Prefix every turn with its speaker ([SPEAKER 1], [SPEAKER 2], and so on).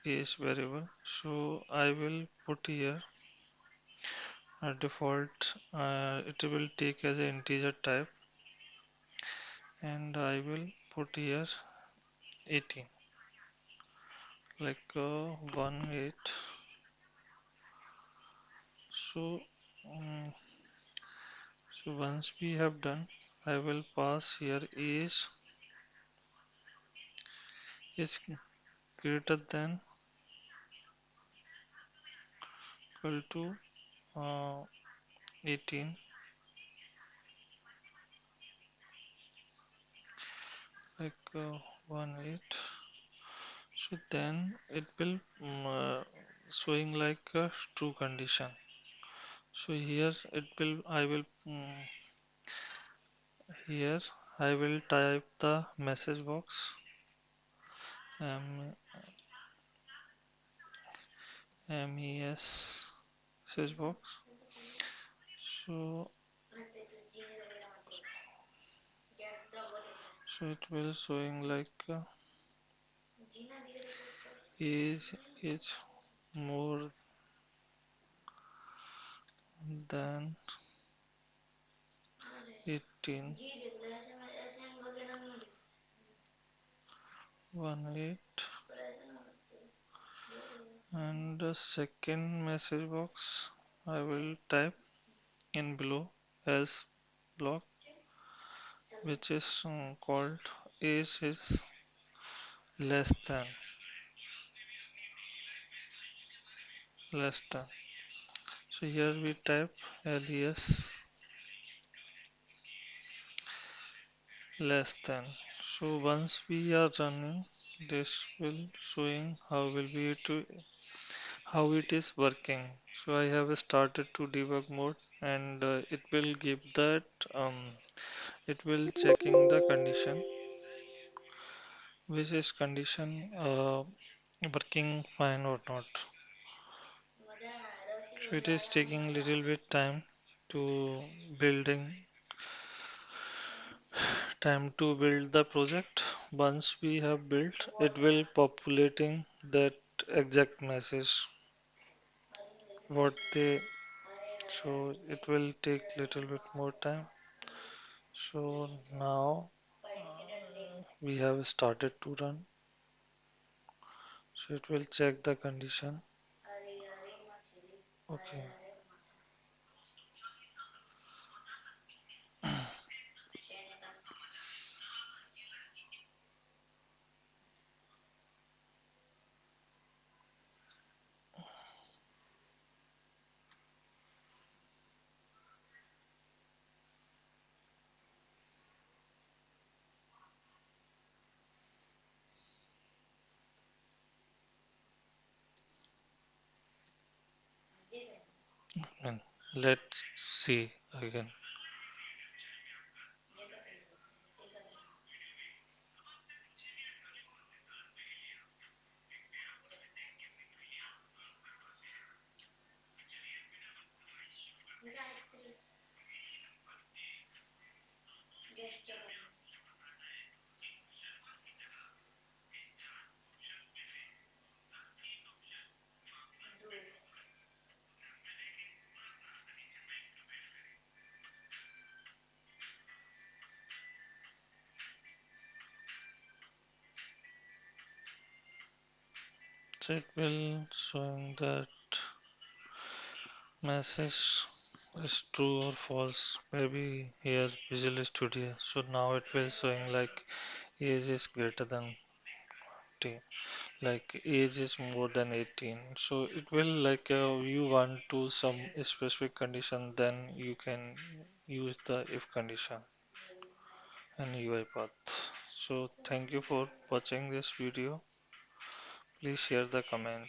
[SPEAKER 1] age variable. So I will put here a default, it will take as an integer type, and I will put here 18, like 1 8. So, um, so once we have done, I will pass here age is greater than equal to 18, like 1 8. So then it will showing like a true condition. So here it will, I will here I will type the message box, M MES message box. So it will showing like age more than 18, 1 8, and the second message box I will type in below as block, which is called age is less than. So here we type les less than. So once we are running, this will showing how it is working. So I have started to debug mode, and it will give that it will checking the condition, which is condition working fine or not. So it is taking little bit to building to build the project. Once we have built, it will populating that exact message what they, so it will take little bit more time. So now we have started to run. So it will check the condition. Okay. And let's see again. So it will showing that message is true or false. Maybe here Visual Studio. So now it will showing like age is greater than 10, like age is more than 18. So it will like you want to some specific condition, then you can use the if condition and UiPath. So thank you for watching this video. Please share the comment.